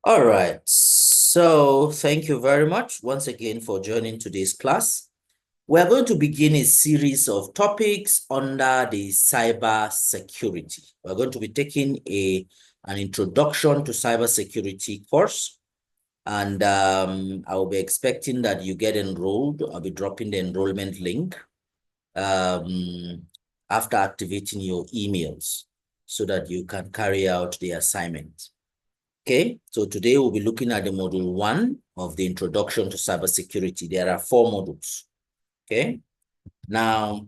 All right. So thank you very much once again for joining today's class. We're going to begin a series of topics under the cyber security. We're going to be taking an introduction to cybersecurity course. And I will be expecting that you get enrolled. I'll be dropping the enrollment link after activating your emails so that you can carry out the assignment. Okay, so today we'll be looking at the module 1 of the introduction to cybersecurity. There are 4 modules. Okay, now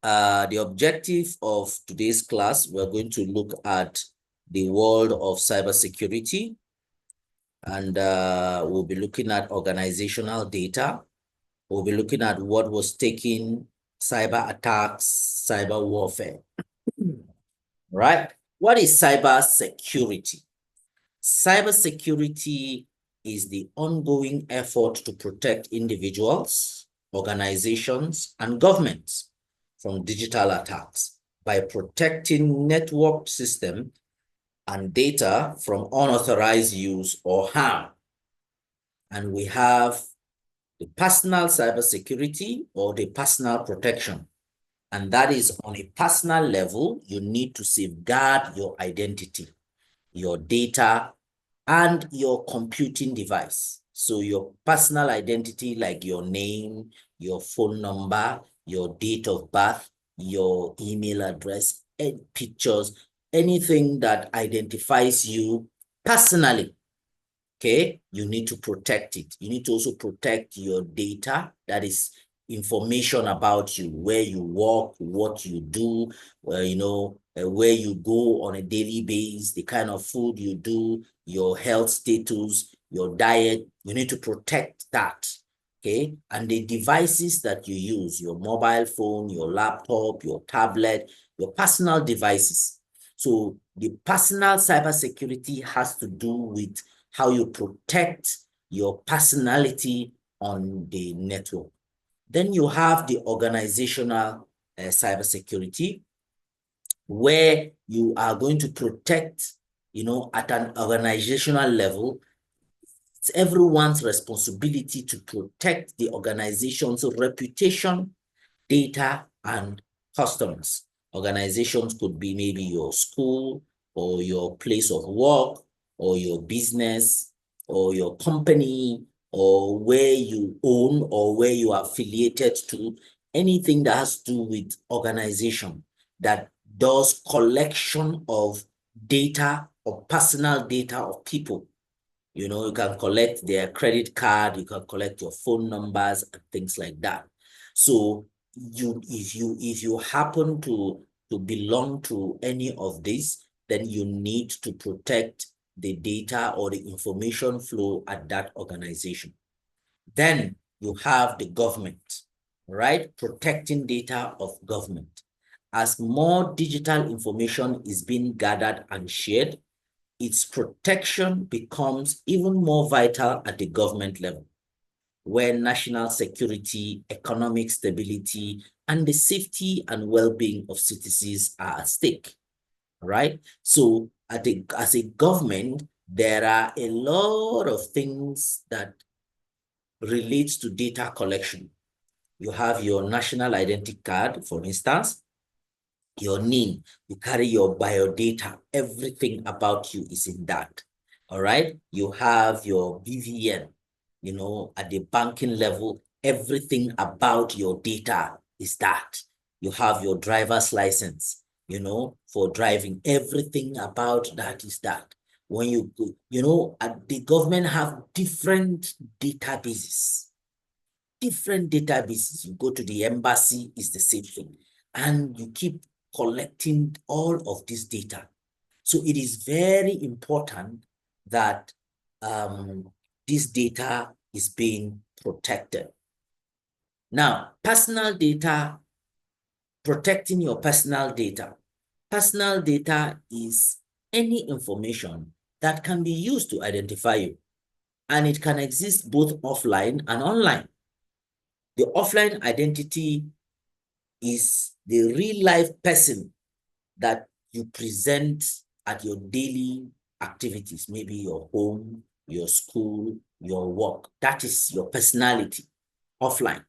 the objective of today's class, we're going to look at the world of cybersecurity, and we'll be looking at organizational data. We'll be looking at what was taking cyber attacks, cyber warfare. Right? What is cyber security? Cybersecurity is the ongoing effort to protect individuals, organizations, and governments from digital attacks by protecting network systems and data from unauthorized use or harm. And we have the personal cybersecurity or the personal protection. And that is on a personal level, you need to safeguard your identity, your data, and your computing device. So your personal identity, like your name, your phone number, your date of birth, your email address, and pictures, anything that identifies you personally, okay, you need to protect it. You need to also protect your data, that is information about you, where you work, what you do, where you go on a daily basis, the kind of food you do, your health status, your diet. You need to protect that, okay? And the devices that you use, your mobile phone, your laptop, your tablet, your personal devices. So the personal cybersecurity has to do with how you protect your personality on the network. Then you have the organizational cybersecurity, where you are going to protect, at an organizational level. It's everyone's responsibility to protect the organization's reputation, data, and customers. Organizations could be maybe your school or your place of work or your business or your company or where you own or where you are affiliated to, anything that has to do with organization that does collection of data or personal data of people. You can collect their credit card, you can collect your phone numbers and things like that. So if you happen to belong to any of this, then you need to protect the data or the information flow at that organization. Then you have the government, right? Protecting data of government. As more digital information is being gathered and shared, its protection becomes even more vital at the government level, where national security, economic stability, and the safety and well-being of citizens are at stake, right? So as a government, there are a lot of things that relates to data collection. You have your national identity card, for instance, your name, you carry your biodata, everything about you is in that. All right. You have your BVN, at the banking level, everything about your data is that. You have your driver's license, for driving, everything about that is that. When you go, the government have different databases. You go to the embassy, is the same thing. And you keep collecting all of this data. So it is very important that this data is being protected. Now, personal data, protecting your personal data. Personal data is any information that can be used to identify you, and it can exist both offline and online. The offline identity is the real life person that you present at your daily activities, maybe your home, your school, your work. That is your personality offline.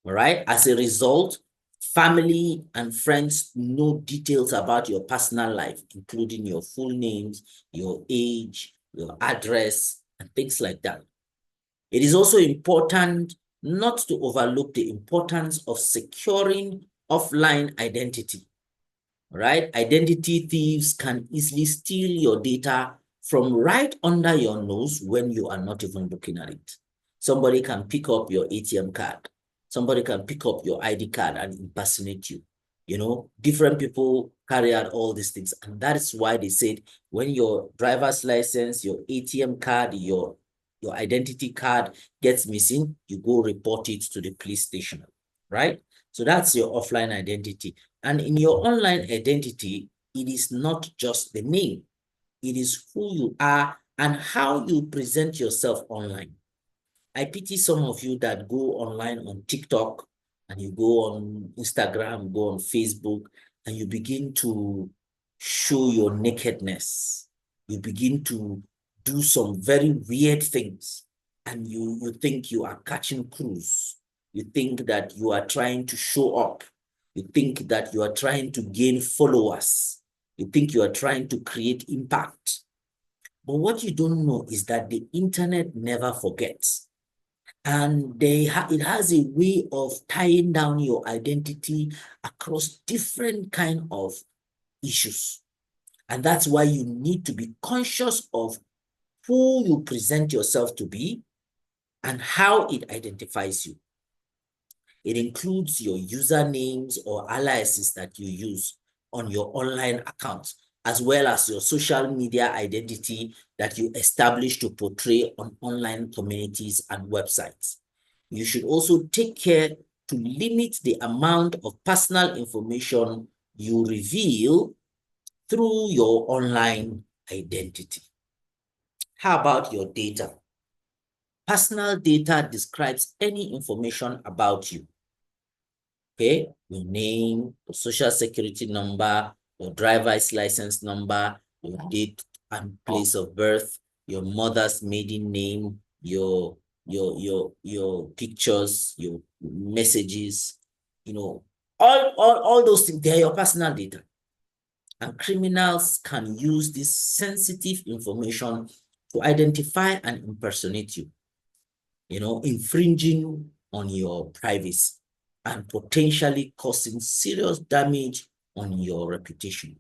All right. As a result, family and friends know details about your personal life, including your full names, your age, your address, and things like that. It is also important not to overlook the importance of securing offline identity. Right? Identity thieves can easily steal your data from right under your nose when you are not even looking at it. Somebody can pick up your ATM card. Somebody can pick up your ID card and impersonate you. You know, different people carry out all these things. And that is why they said when your driver's license, your ATM card, your identity card gets missing, you go report it to the police station, right? So that's your offline identity. And in your online identity, it is not just the name. It is who you are and how you present yourself online. I pity some of you that go online on TikTok and you go on Instagram, go on Facebook, and you begin to show your nakedness. You begin to do some very weird things, and you think you are catching cruise. You think that you are trying to show up. You think that you are trying to gain followers. You think you are trying to create impact. But what you don't know is that the internet never forgets. And it has a way of tying down your identity across different kind of issues. And that's why you need to be conscious of who you present yourself to be and how it identifies you. It includes your usernames or aliases that you use on your online accounts, as well as your social media identity that you establish to portray on online communities and websites. You should also take care to limit the amount of personal information you reveal through your online identity. How about your data? Personal data describes any information about you. Okay, your name, your social security number, your driver's license number, your date and place of birth, your mother's maiden name, your pictures, your messages, you know, all those things, they're your personal data. And criminals can use this sensitive information to identify and impersonate you, infringing on your privacy and potentially causing serious damage on your reputation.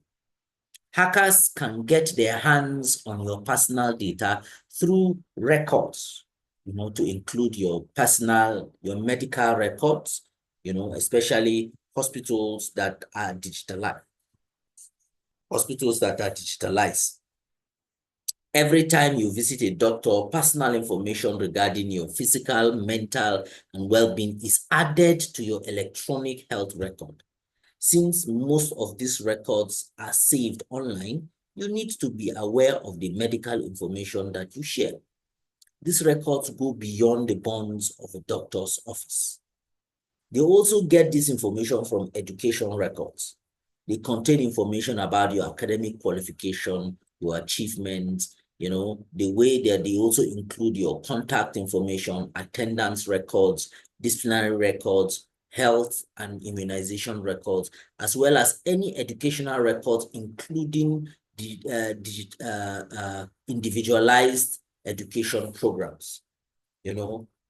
Hackers can get their hands on your personal data through records, to include your medical records, especially hospitals that are digitalized. Every time you visit a doctor, personal information regarding your physical, mental, and well-being is added to your electronic health record. Since most of these records are saved online, you need to be aware of the medical information that you share. These records go beyond the bounds of a doctor's office. They also get this information from education records. They contain information about your academic qualification, your achievements, the way that they also include your contact information, attendance records, disciplinary records, health and immunization records, as well as any educational records, including the individualized education programs.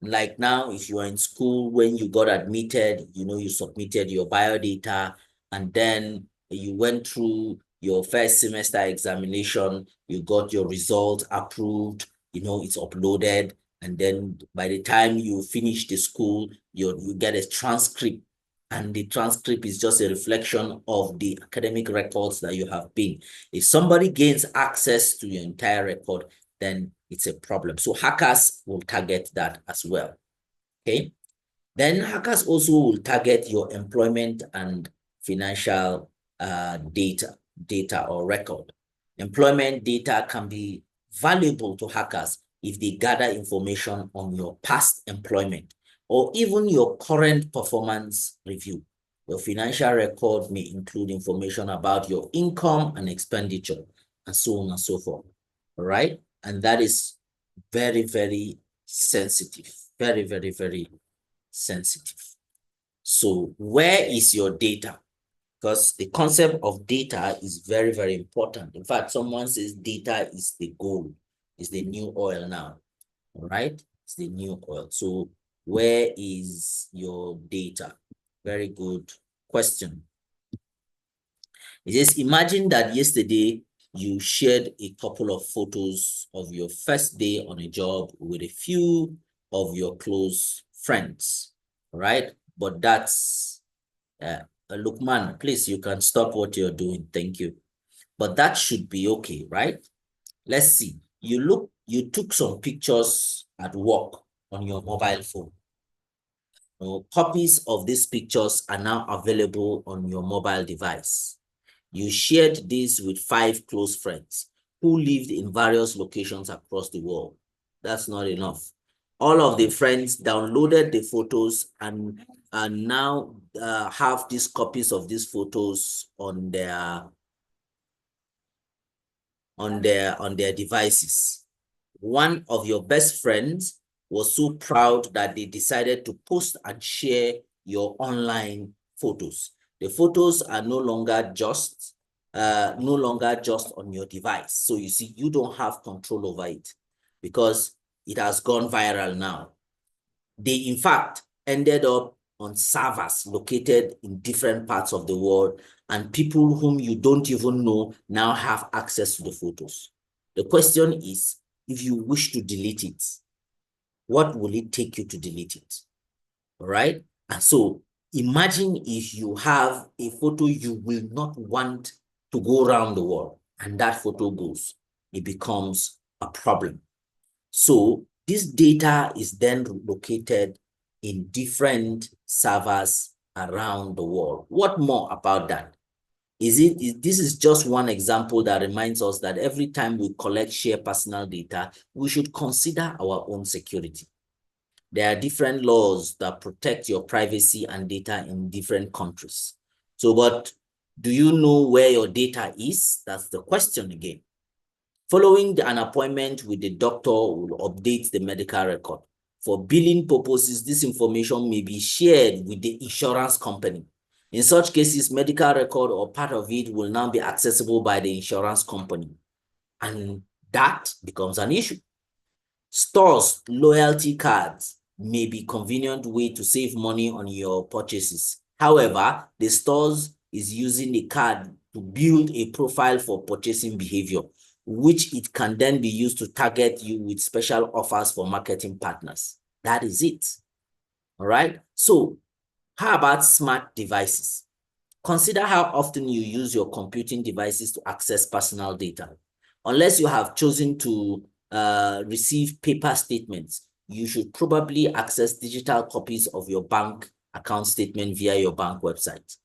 Like now, if you are in school, when you got admitted, you submitted your biodata, and then you went through your first semester examination, you got your result approved, it's uploaded, and then by the time you finish the school, you get a transcript, and the transcript is just a reflection of the academic records that you have been. If somebody gains access to your entire record, then it's a problem. So hackers will target that as well. Okay. Then hackers also will target your employment and financial data or record. Employment data can be valuable to hackers if they gather information on your past employment or even your current performance review. Your financial record may include information about your income and expenditure, and so on and so forth. all right? And that is very, very sensitive, very, very, very sensitive. So where is your data? Because the concept of data is very, very important. In fact, someone says data is the gold, is the new oil now, all right? It's the new oil. So where is your data? Very good question. It says, imagine that yesterday you shared a couple of photos of your first day on a job with a few of your close friends, right? But that's, Lukman, please, you can stop what you're doing. Thank you. But that should be okay, right? Let's see. You took some pictures at work on your mobile phone. Copies of these pictures are now available on your mobile device. You shared this with 5 close friends who lived in various locations across the world. That's not enough. All of the friends downloaded the photos and now have these copies of these photos on their devices. One of your best friends was so proud that they decided to post and share your online photos. The photos are no longer just on your device. So you see, you don't have control over it because it has gone viral now. They, in fact, ended up on servers located in different parts of the world, and people whom you don't even know now have access to the photos. The question is, if you wish to delete it, what will it take you to delete it? All right? And so imagine if you have a photo you will not want to go around the world, and that photo goes, it becomes a problem. So this data is then located in different servers around the world. What more about that? This is just one example that reminds us that every time we collect, share personal data, we should consider our own security. There are different laws that protect your privacy and data in different countries. So, but do you know where your data is? That's the question again. Following an appointment with the doctor will update the medical record. For billing purposes, this information may be shared with the insurance company. In such cases, medical record or part of it will now be accessible by the insurance company. And that becomes an issue. Stores, loyalty cards may be a convenient way to save money on your purchases. However, the stores is using the card to build a profile for purchasing behavior, which it can then be used to target you with special offers for marketing partners. That is it. All right. So how about smart devices? Consider how often you use your computing devices to access personal data. Unless you have chosen to receive paper statements, you should probably access digital copies of your bank account statement via your bank website.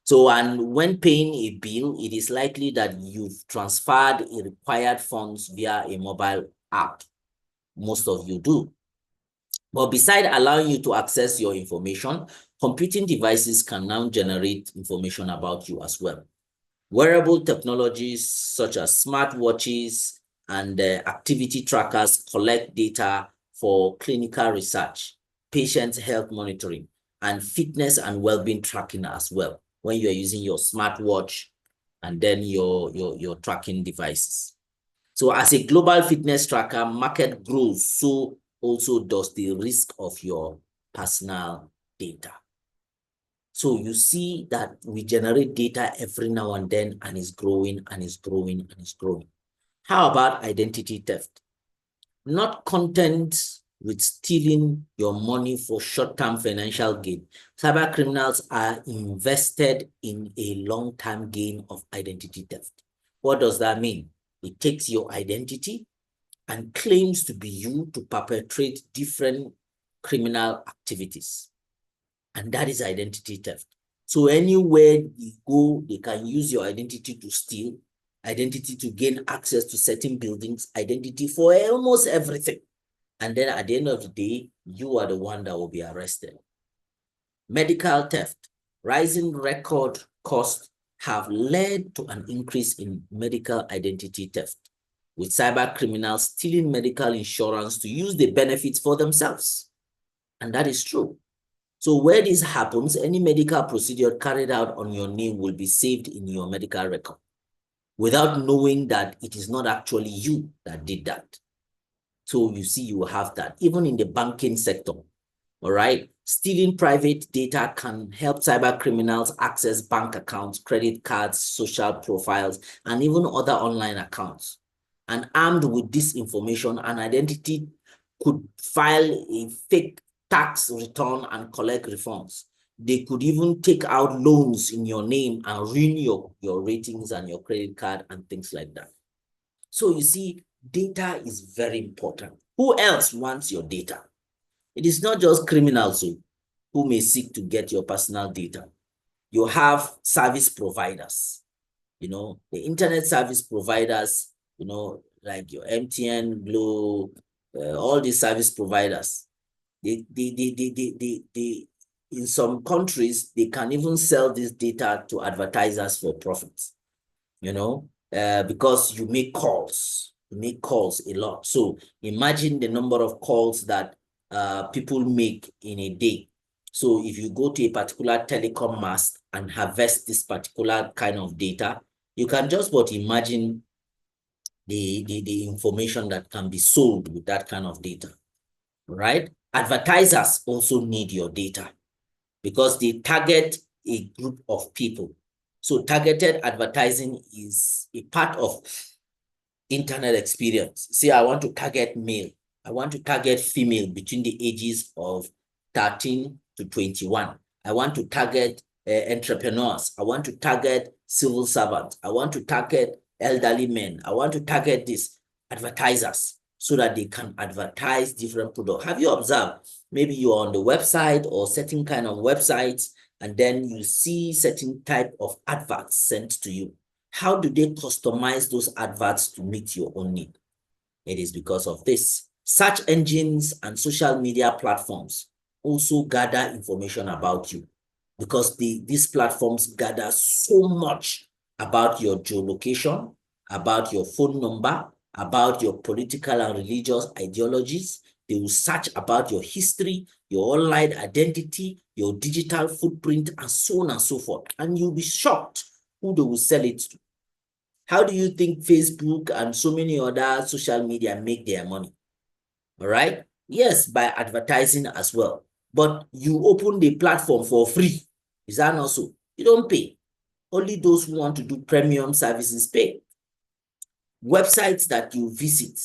So, and when paying a bill, it is likely that you've transferred required funds via a mobile app. Most of you do. But besides allowing you to access your information, computing devices can now generate information about you as well. Wearable technologies such as smartwatches and activity trackers collect data for clinical research, patient health monitoring, and fitness and well-being tracking as well, when you are using your smartwatch and then your tracking devices. So as a global fitness tracker, market grows, so also does the risk of your personal data. So you see that we generate data every now and then, and it's growing and it's growing and it's growing. How about identity theft? Not content with stealing your money for short-term financial gain. Cyber criminals are invested in a long-term gain of identity theft. What does that mean? It takes your identity and claims to be you to perpetrate different criminal activities. And that is identity theft. So anywhere you go, they can use your identity to steal, identity to gain access to certain buildings, identity for almost everything. And then at the end of the day, you are the one that will be arrested. Medical theft. Rising record costs have led to an increase in medical identity theft. with cyber criminals stealing medical insurance to use the benefits for themselves. And that is true. So where this happens, any medical procedure carried out on your name will be saved in your medical record without knowing that it is not actually you that did that. So you see, you have that even in the banking sector. All right. Stealing private data can help cyber criminals access bank accounts, credit cards, social profiles, and even other online accounts. And armed with this information, an identity could file a fake tax return and collect refunds. They could even take out loans in your name and ruin your ratings and your credit card and things like that. So you see, data is very important. Who else wants your data? It is not just criminals who may seek to get your personal data. You have service providers, the internet service providers, like your MTN, Glo, all these service providers. They, in some countries, they can even sell this data to advertisers for profits, because you make calls. You make calls a lot. So imagine the number of calls that people make in a day. So if you go to a particular telecom mast and harvest this particular kind of data, you can just but imagine the information that can be sold with that kind of data, right? Advertisers also need your data because they target a group of people. So targeted advertising is a part of internet experience. See, I want to target male. I want to target female between the ages of 13 to 21. I want to target entrepreneurs. I want to target civil servants. I want to target elderly men. I want to target these advertisers so that they can advertise different products. Have you observed? Maybe you're on the website or certain kind of websites, and then you see certain type of adverts sent to you. How do they customize those adverts to meet your own need? It is because of this. Search engines and social media platforms also gather information about you because these platforms gather so much about your geolocation, about your phone number, about your political and religious ideologies. They will search about your history, your online identity, your digital footprint, and so on and so forth. And you'll be shocked who they will sell it to. How do you think Facebook and so many other social media make their money? All right. Yes, by advertising as well. But you open the platform for free. Is that not so? You don't pay. Only those who want to do premium services pay. Websites that you visit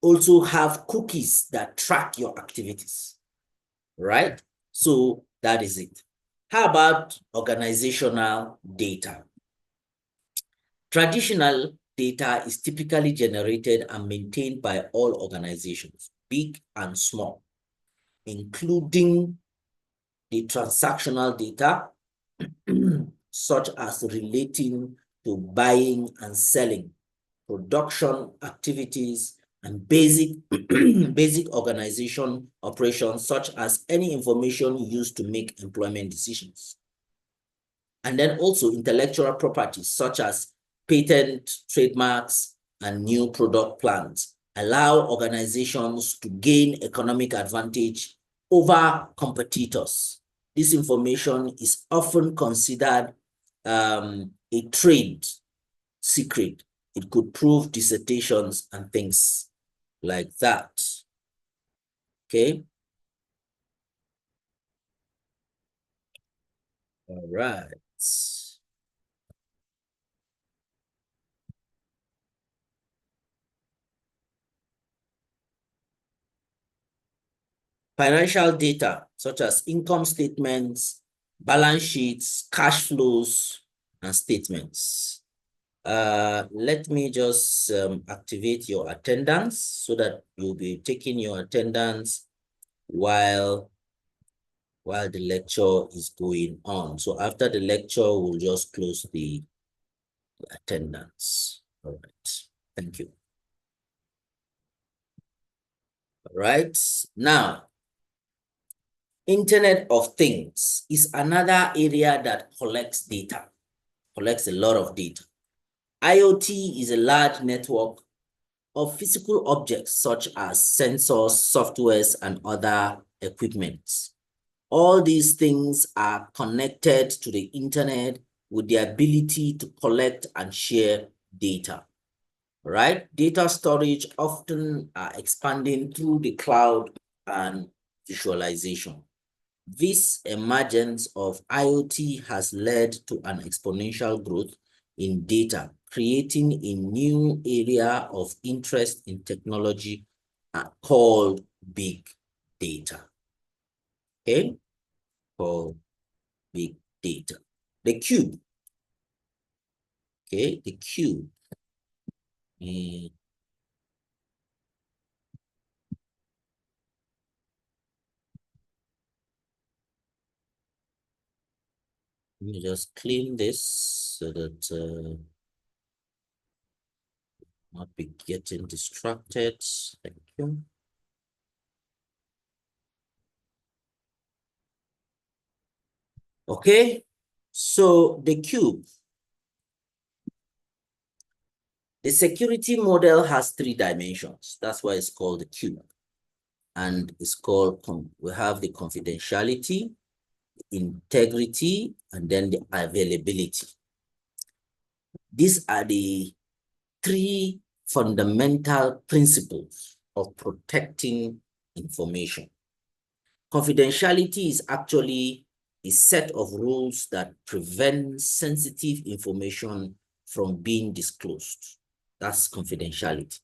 also have cookies that track your activities. Right? So that is it. How about organizational data? Traditional data is typically generated and maintained by all organizations, big and small, including the transactional data, such as relating to buying and selling, production activities, and basic organization operations, such as any information used to make employment decisions. And then also intellectual property, such as patent, trademarks, and new product plans, allow organizations to gain economic advantage over competitors. This information is often considered a trade secret. It could prove dissertations and things like that. Okay. All right. Financial data, such as income statements, balance sheets, cash flows, and statements. Let me just activate your attendance so that you'll be taking your attendance while the lecture is going on. So after the lecture, we'll just close the attendance. All right. Thank you. All right. Now, Internet of Things is another area that collects data, collects a lot of data. IoT is a large network of physical objects such as sensors, softwares, and other equipment. All these things are connected to the internet with the ability to collect and share data, right? Data storage often are expanding through the cloud and visualization. This emergence of IoT has led to an exponential growth in data, creating a new area of interest in technology called big data. Okay, called big data. The cube. Okay, the cube. Let me just clean this so that not be getting distracted. Thank you. Okay, so the cube. The security model has 3 dimensions. That's why it's called the cube. And it's called, we have the confidentiality, integrity, and then the availability. These are the 3 fundamental principles of protecting information. Confidentiality is actually a set of rules that prevent sensitive information from being disclosed. That's confidentiality.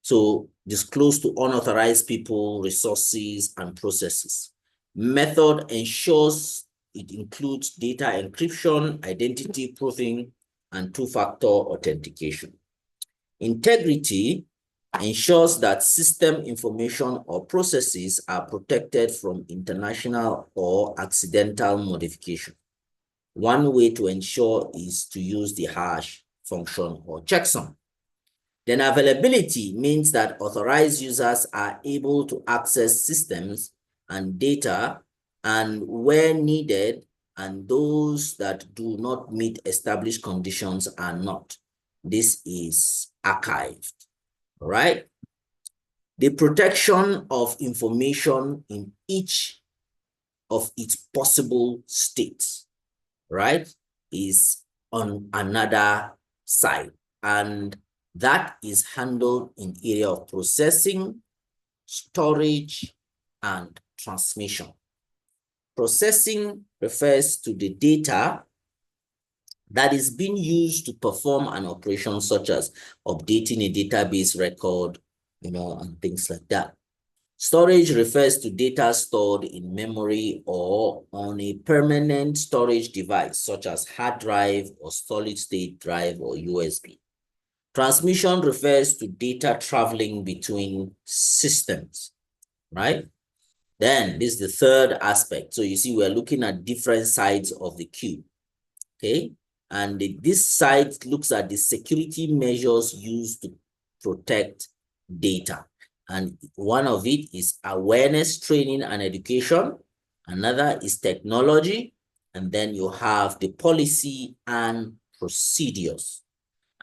So disclosed to unauthorized people, resources, and processes. Method ensures it includes data encryption, identity proofing, and 2-factor authentication. Integrity ensures that system information or processes are protected from international or accidental modification. One way to ensure is to use the hash function or checksum. Then availability means that authorized users are able to access systems and data and where needed, and those that do not meet established conditions are not. This is archived, right? The protection of information in each of its possible states, right, is on another side. And that is handled in area of processing, storage, and transmission. Processing refers to the data that is being used to perform an operation such as updating a database record, and things like that. Storage refers to data stored in memory or on a permanent storage device such as hard drive or solid state drive or USB. Transmission refers to data traveling between systems, right? Then this is the third aspect. So you see, we're looking at different sides of the cube, okay? And this side looks at the security measures used to protect data. And one of it is awareness, training, and education. Another is technology. And then you have the policy and procedures.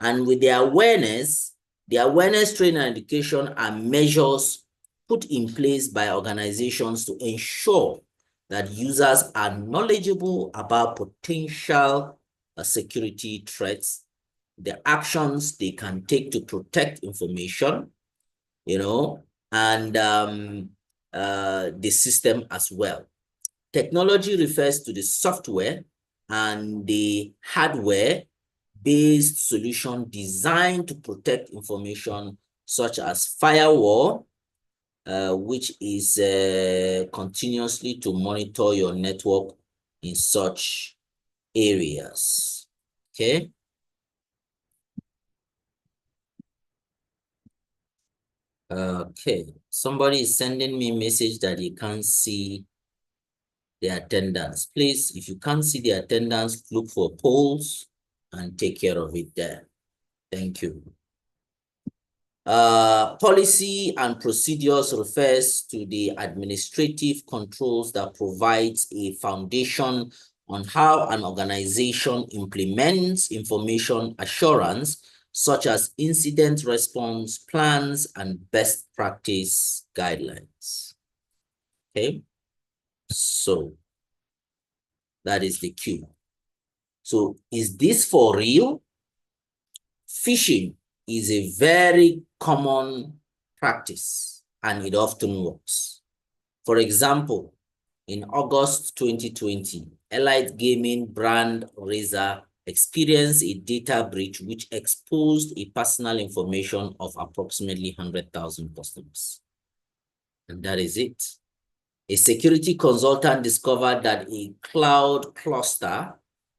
And with the awareness, training, and education are measures put in place by organizations to ensure that users are knowledgeable about potential security threats, the actions they can take to protect information, and the system as well. Technology refers to the software and the hardware-based solution designed to protect information, such as firewall, which is continuously to monitor your network in such areas. Okay. Okay. Somebody is sending me a message that he can't see the attendance. Please, if you can't see the attendance, look for polls and take care of it there. Thank you. Policy and procedures refers to the administrative controls that provides a foundation on how an organization implements information assurance such as incident response plans and best practice guidelines. Okay, so that is the cue. So is this for real? Phishing is a very common practice and it often works. For example, in August 2020, Elite Gaming brand Razer experienced a data breach which exposed a personal information of approximately 100,000 customers. And that is it. A security consultant discovered that a cloud cluster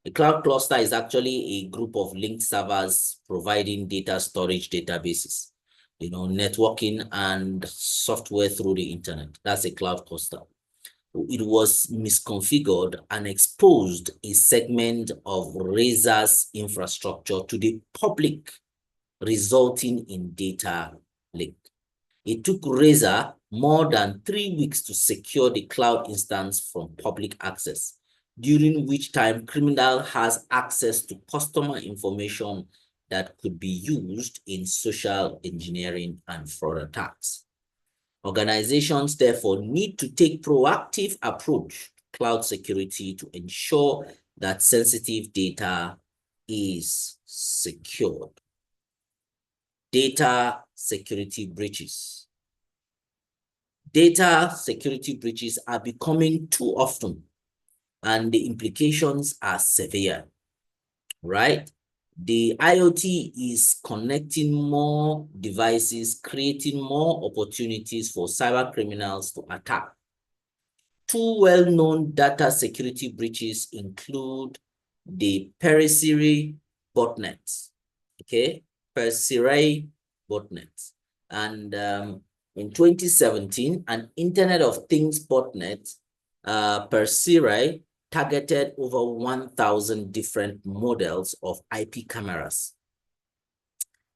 is actually a group of linked servers providing data storage databases, networking and software through the internet. That's a cloud cluster. It was misconfigured and exposed a segment of Razer's infrastructure to the public, resulting in data leak. It took Razer more than 3 weeks to secure the cloud instance from public access, during which time criminal has access to customer information that could be used in social engineering and fraud attacks. Organizations therefore need to take proactive approach to cloud security to ensure that sensitive data is secured. Data security breaches. Data security breaches are becoming too often, and the implications are severe, right? The IoT is connecting more devices, creating more opportunities for cyber criminals to attack. Two well-known data security breaches include the Persiray botnet, okay? Persiray botnet. And in 2017, an Internet of Things botnet, Persiray, targeted over 1,000 different models of IP cameras,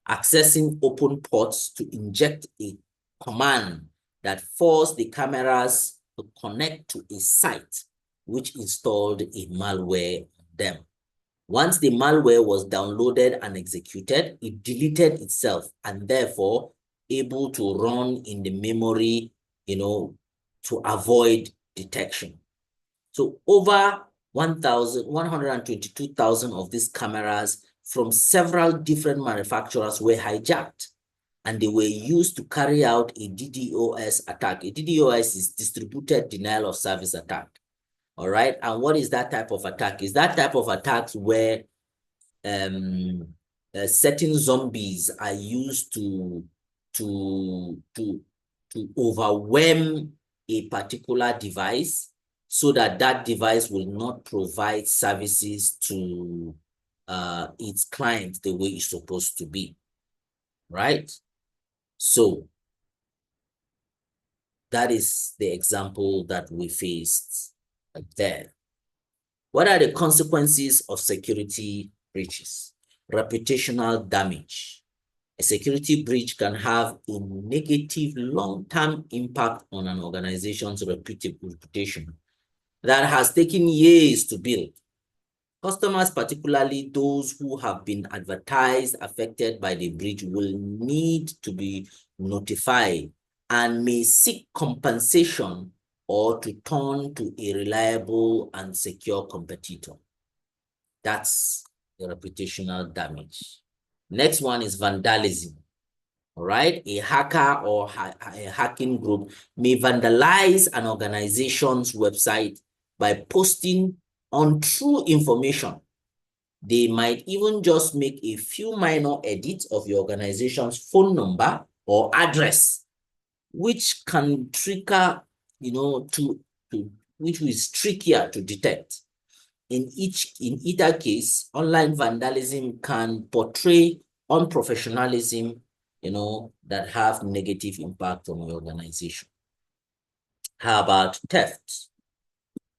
accessing open ports to inject a command that forced the cameras to connect to a site which installed a malware on them. Once the malware was downloaded and executed, it deleted itself and therefore able to run in the memory, to avoid detection. So over 122,000 of these cameras from several different manufacturers were hijacked, and they were used to carry out a DDoS attack. A DDoS is distributed denial of service attack. All right. And what is that type of attack? Is that type of attacks where certain zombies are used to overwhelm a particular device so that that device will not provide services to its clients the way it's supposed to be, right? So that is the example that we faced there. What are the consequences of security breaches? Reputational damage. A security breach can have a negative long-term impact on an organization's reputation that has taken years to build. Customers, particularly those who have been advertised affected by the breach, will need to be notified and may seek compensation or to turn to a reliable and secure competitor. That's the reputational damage. Next one is vandalism. All right, a hacker or a hacking group may vandalize an organization's website by posting untrue information. They might even just make a few minor edits of your organization's phone number or address, which can trigger, which is trickier to detect. In either case, online vandalism can portray unprofessionalism, that have negative impact on your organization. How about theft?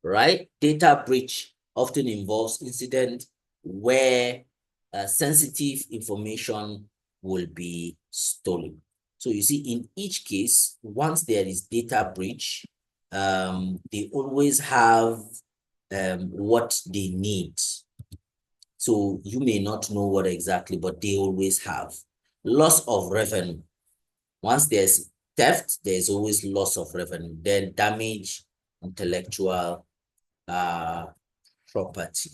Right? Data breach often involves incident where sensitive information will be stolen. So you see, in each case, once there is data breach, they always have what they need. So you may not know what exactly, but they always have. Loss of revenue. Once there's theft, there's always loss of revenue. Then damage intellectual property.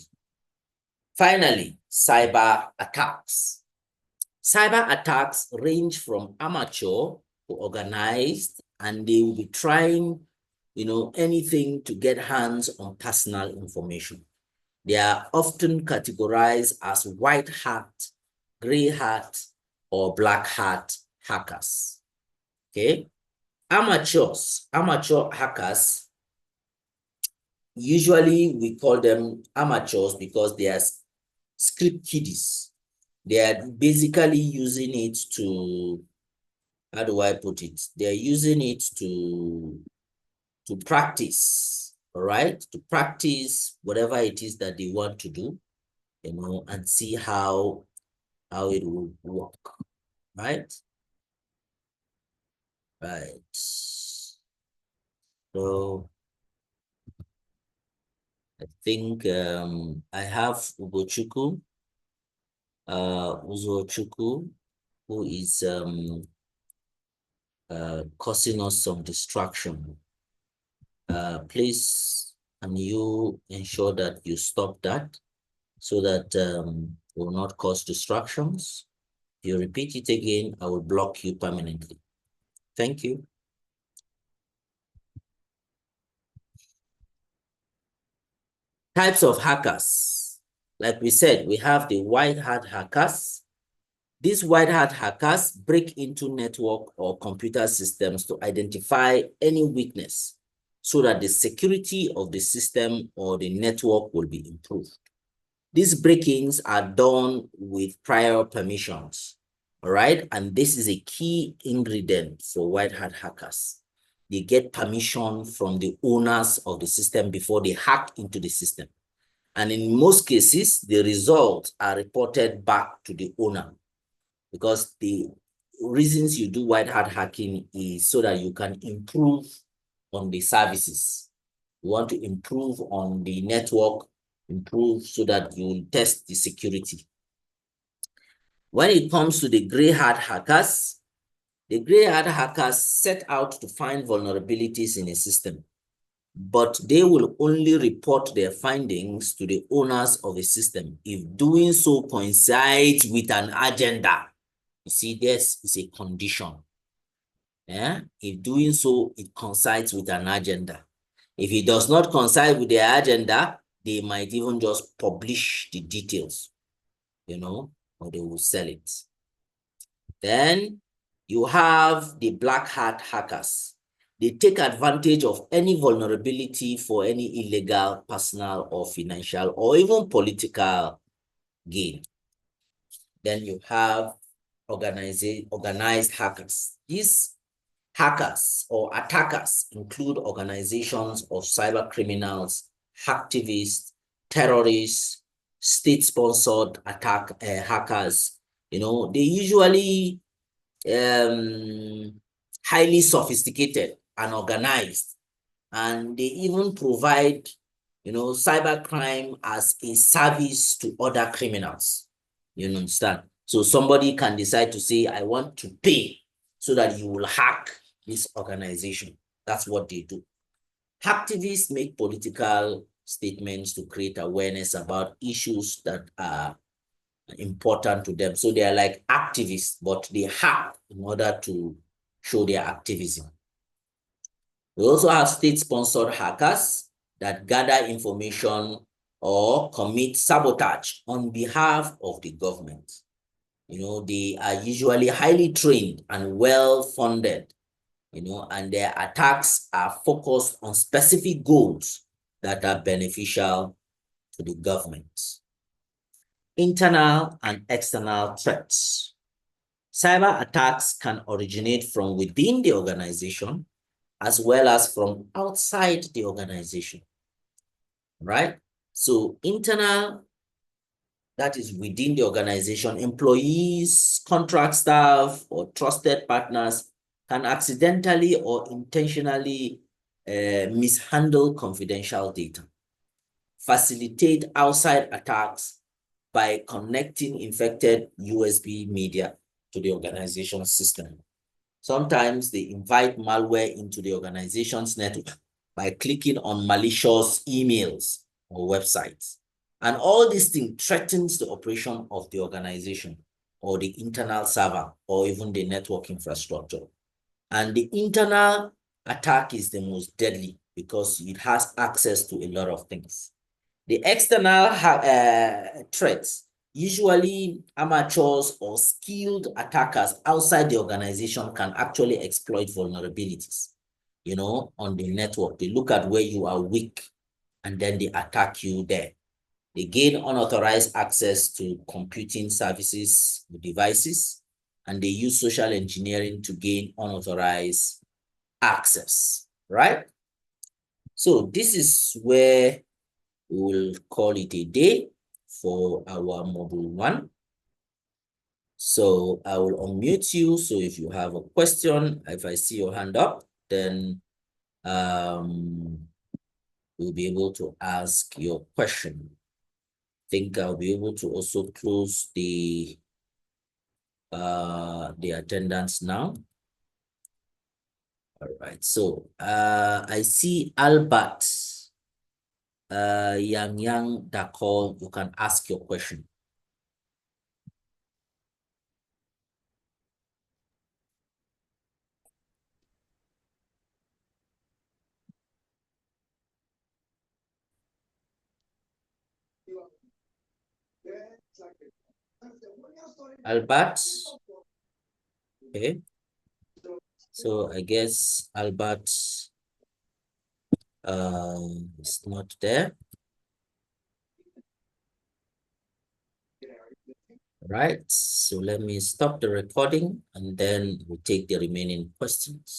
Finally, cyber attacks. Cyber attacks range from amateur to organized, and they will be trying, anything to get hands on personal information. They are often categorized as white hat, gray hat, or black hat hackers. Okay. Amateur hackers, usually we call them amateurs because they are script kiddies. They are basically using it to, how do I put it? They're using it to practice, all right? To practice whatever it is that they want to do, and see how it will work, right? Right. So I think I have Ugochukwu, Uzochukwu, who is causing us some distraction. Please, can you ensure that you stop that so that will not cause distractions? If you repeat it again, I will block you permanently. Thank you. Types of hackers. Like we said, we have the white hat hackers. These white hat hackers break into network or computer systems to identify any weakness so that the security of the system or the network will be improved. These break-ins are done with prior permissions, all right? And this is a key ingredient for white hat hackers. They get permission from the owners of the system before they hack into the system. And in most cases, the results are reported back to the owner, because the reasons you do white hat hacking is so that you can improve on the services. You want to improve on the network, improve so that you test the security. When it comes to the gray hat hackers, the gray hat hackers set out to find vulnerabilities in a system, but they will only report their findings to the owners of a system if doing so coincides with an agenda. You see, this is a condition. Yeah? If doing so, it coincides with an agenda. If it does not coincide with their agenda, they might even just publish the details, or they will sell it. Then you have the black hat hackers. They take advantage of any vulnerability for any illegal, personal, or financial, or even political gain. Then you have organized hackers. These hackers or attackers include organizations of cyber criminals, hacktivists, terrorists, state-sponsored hackers. They usually highly sophisticated and organized, and they even provide, cybercrime as a service to other criminals. You understand? So somebody can decide to say, I want to pay so that you will hack this organization. That's what they do. Hacktivists make political statements to create awareness about issues that are important to them. So they are like activists, but they hack in order to show their activism. We also have state-sponsored hackers that gather information or commit sabotage on behalf of the government. They are usually highly trained and well-funded, and their attacks are focused on specific goals that are beneficial to the government. Internal and external threats. Cyber attacks can originate from within the organization as well as from outside the organization, right? So internal, that is within the organization, employees, contract staff, or trusted partners can accidentally or intentionally mishandle confidential data, facilitate outside attacks, by connecting infected USB media to the organization's system. Sometimes they invite malware into the organization's network by clicking on malicious emails or websites. And all these things threatens the operation of the organization or the internal server or even the network infrastructure. And the internal attack is the most deadly because it has access to a lot of things. The external threats, usually amateurs or skilled attackers outside the organization can actually exploit vulnerabilities, on the network. They look at where you are weak and then they attack you there. They gain unauthorized access to computing services, devices, and they use social engineering to gain unauthorized access, right? So this is where we will call it a day for our module 1. So I will unmute you. So if you have a question, if I see your hand up, then we'll be able to ask your question. I think I'll be able to also close the attendance now. All right. So I see Albert Yang Dakol. You can ask your question. Albert. Okay. So I guess Albert is not there. Right. So let me stop the recording and then we'll take the remaining questions.